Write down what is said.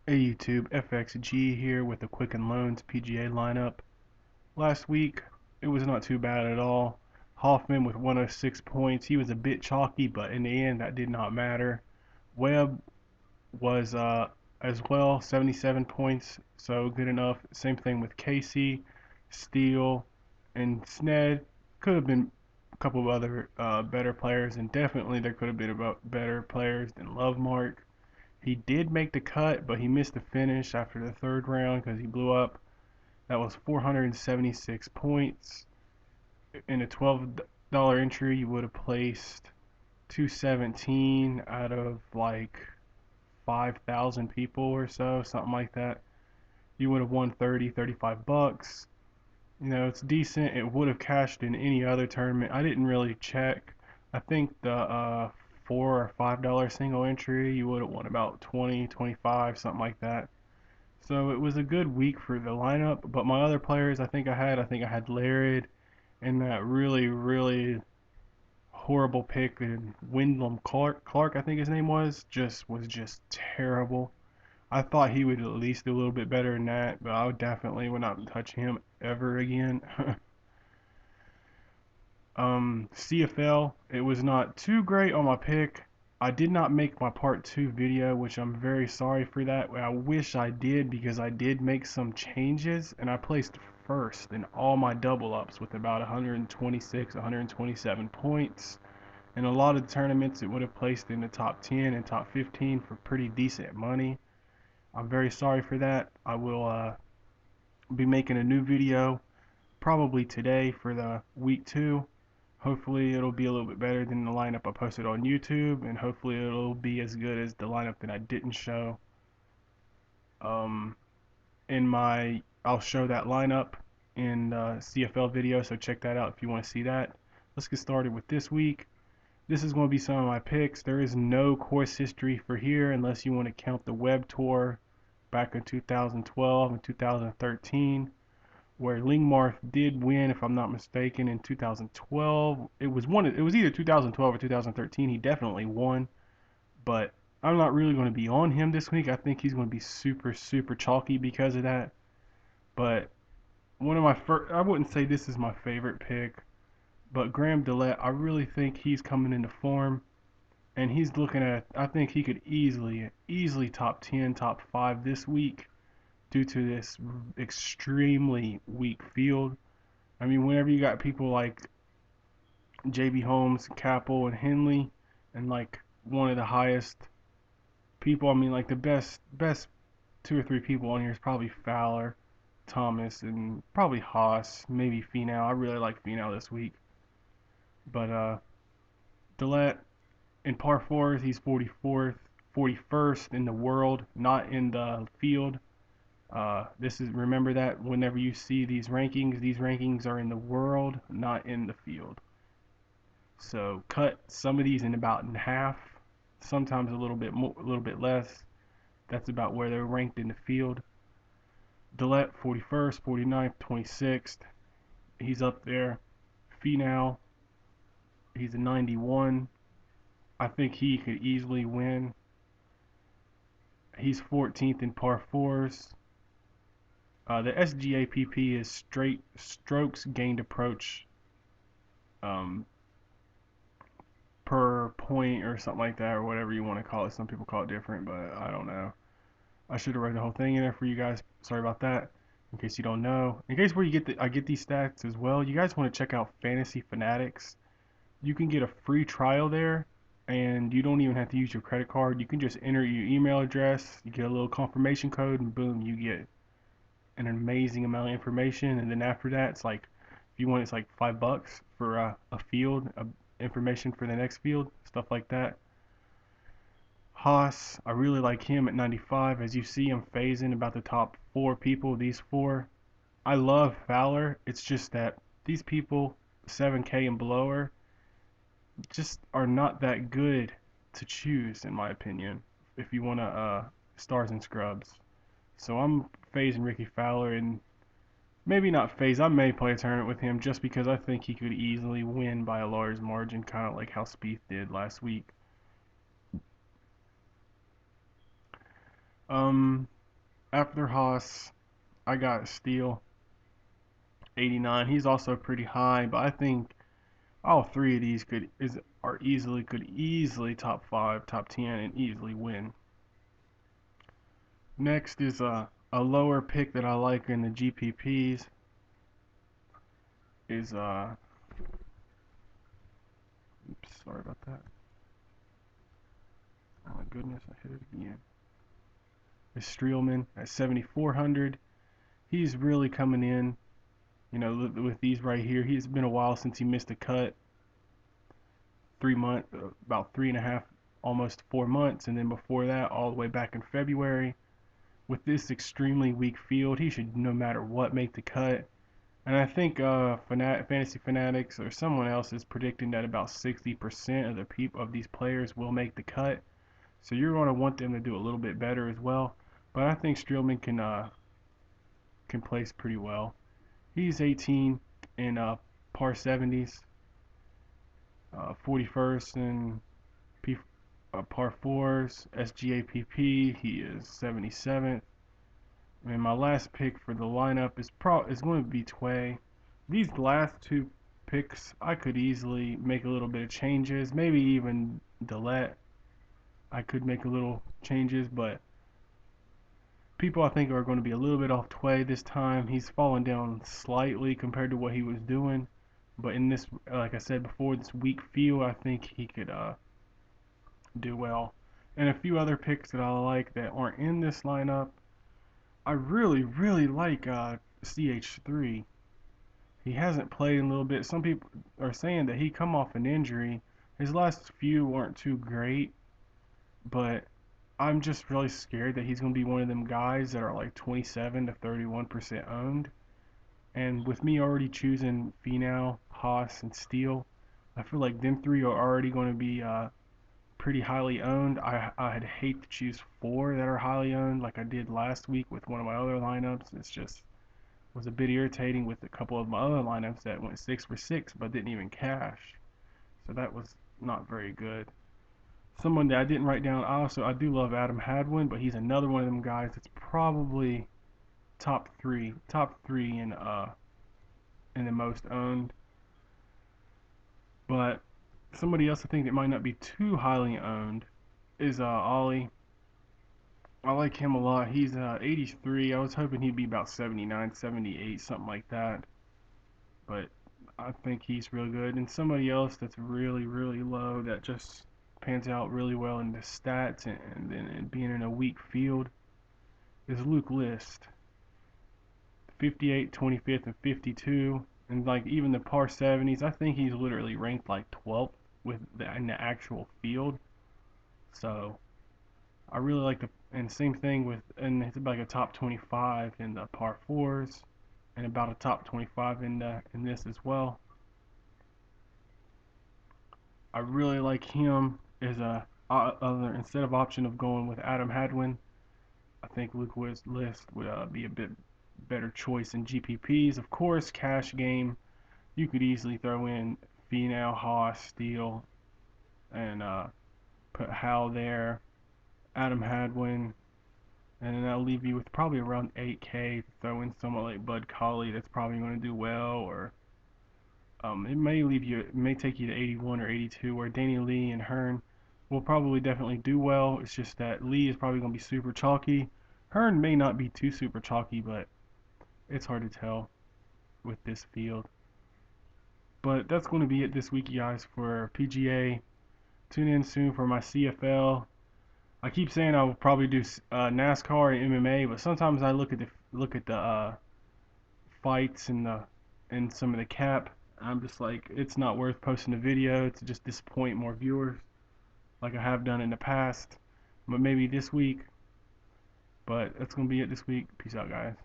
Hey YouTube, FXG here with the Quicken Loans PGA lineup. Last week, it was not too bad at all. Hoffman with 106 points. He was a bit chalky, but in the end, that did not matter. Webb was as well, 77 points, so good enough. Same thing with Casey, Steele, and Sned. Could have been a couple of other better players, and definitely there could have been about better players than Lovemark. He did make the cut, but he missed the finish after the third round because he blew up. That was 476 points. In a $12 entry, you would have placed 217 out of like 5,000 people or so, something like that. You would have won 30, 35 bucks. You know, it's decent. It would have cashed in any other tournament. I didn't really check. I think the $4 or $5 single entry, you would have won about 20, 25, something like that. So it was a good week for the lineup, but my other players I think I had Laird and that really horrible pick and Wyndham Clark I think his name was just terrible. I thought he would at least do a little bit better than that, but I definitely would not touch him ever again. CFL, it was not too great on my pick. I did not make my part 2 video, which I'm very sorry for that. I wish I did because I did make some changes and I placed first in all my double ups with about 126, 127 points. In a lot of tournaments, it would have placed in the top 10 and top 15 for pretty decent money. I'm very sorry for that. I will be making a new video probably today for the week 2. Hopefully it'll be a little bit better than the lineup I posted on YouTube, and hopefully it'll be as good as the lineup that I didn't show. Um, I'll show that lineup in the CFL video, so check that out if you want to see that. Let's get started with this week. This is going to be some of my picks. There is no course history for here unless you want to count the Web Tour back in 2012 and 2013, where Lingmarth did win, if I'm not mistaken, in 2012. It was either 2012 or 2013. He definitely won, but I'm not really going to be on him this week. I think he's going to be super chalky because of that. But one of my first, I wouldn't say this is my favorite pick, but Graham Dillette, I really think he's coming into form, and he's looking at. I think he could easily top 10, top 5 this week due to this extremely weak field. I mean, whenever you got people like JB Holmes, Capel, and Henley, and like one of the highest people, I mean, like the best 2 or 3 people on here is probably Fowler, Thomas, and probably Haas, maybe Finau. I really like Finau this week, but Dillette in par fours, he's 44th, 41st in the world, not in the field. This is remember that whenever you see these rankings are in the world, not in the field. So cut some of these in half, sometimes a little bit more, a little bit less. That's about where they're ranked in the field. Dillette 41st, 49th, 26th. He's up there. Finau, he's a 91. I think he could easily win. He's 14th in par fours. The SGAPP is straight strokes gained approach um, per point or something like that, or whatever you want to call it. Some people call it different, but I don't know. I should have read the whole thing in there for you guys. Sorry about that. In case you don't know, in case where I get these stats as well. You guys want to check out Fantasy Fanatics? You can get a free trial there, and you don't even have to use your credit card. You can just enter your email address. You get a little confirmation code, and boom, you get an amazing amount of information. And then after that, it's like if you want, it's like $5 for a field, information for the next field, stuff like that. Haas, I really like him at 95. As you see, I'm phasing about the top 4 people. These 4. I love Fowler. It's just that these people, 7K and below, just are not that good to choose, in my opinion, if you want to stars and scrubs. So I'm phasing Ricky Fowler, and maybe not phase. I may play a tournament with him just because I think he could easily win by a large margin, kind of like how Spieth did last week. After Haas, I got Steele, 89. He's also pretty high, but I think all three of these could easily top 5, top 10, and easily win. Next is a lower pick that I like in the GPPs is oops, sorry about that. Oh my goodness, I hit it again. Is Streelman at 7,400. He's really coming in. You know, with these right here, he's been a while since he missed a cut. 3 months, about 3.5, almost 4 months, and then before that, all the way back in February. With this extremely weak field, he should no matter what make the cut. And I think Fantasy Fanatics or someone else is predicting that about 60% of these players will make the cut. So you're going to want them to do a little bit better as well. But I think Streelman can place pretty well. He's 18 in par 70s, 41st in par 4s, SGAPP. He is 77th. And my last pick for the lineup is going to be Tway. These last two picks, I could easily make a little bit of changes, maybe even delete. I could make a little changes, but people I think are going to be a little bit off Tway this time. He's fallen down slightly compared to what he was doing, but in this, like I said before, this weak field, I think he could do well. And a few other picks that I like that aren't in this lineup. I really like CH3. He hasn't played in a little bit. Some people are saying that he come off an injury. His last few weren't too great, but I'm just really scared that he's going to be one of them guys that are like 27 to 31% owned. And with me already choosing Finau, Haas, and Steele, I feel like them three are already going to be pretty highly owned. I'd hate to choose 4 that are highly owned like I did last week with one of my other lineups. It's just was a bit irritating with a couple of my other lineups that went 6 for 6 but didn't even cash. So that was not very good. Someone that I didn't write down, I do love Adam Hadwin, but he's another one of them guys that's probably top three in the most owned. But somebody else I think that might not be too highly owned is Ollie. I like him a lot. He's 83. I was hoping he'd be about 79, 78, something like that. But I think he's real good. And somebody else that's really low that just pans out really well in the stats and being in a weak field is Luke List. 58, 25th, and 52. And like even the par 70s, I think he's literally ranked like 12th in the actual field. So I really like and same thing and it's like a top 25 in the par 4s and about a top 25 in this as well. I really like him as other instead of option of going with Adam Hadwin. I think Luke List would be a bit better choice in GPPs. Of course, cash game, you could easily throw in Finau, Haas, Steele, and put Hal there, Adam Hadwin, and then that'll leave you with probably around 8K to throw in someone like Bud Colley that's probably going to do well, or it may take you to 81 or 82, where Danny Lee and Hearn will probably definitely do well. It's just that Lee is probably going to be super chalky. Hearn may not be too super chalky, but it's hard to tell with this field. But that's going to be it this week, guys, for PGA. Tune in soon for my CFL. I keep saying I will probably do NASCAR and MMA, but sometimes I look at the fights and some of the cap. I'm just like, it's not worth posting a video to just disappoint more viewers, like I have done in the past. But maybe this week. But that's gonna be it this week. Peace out, guys.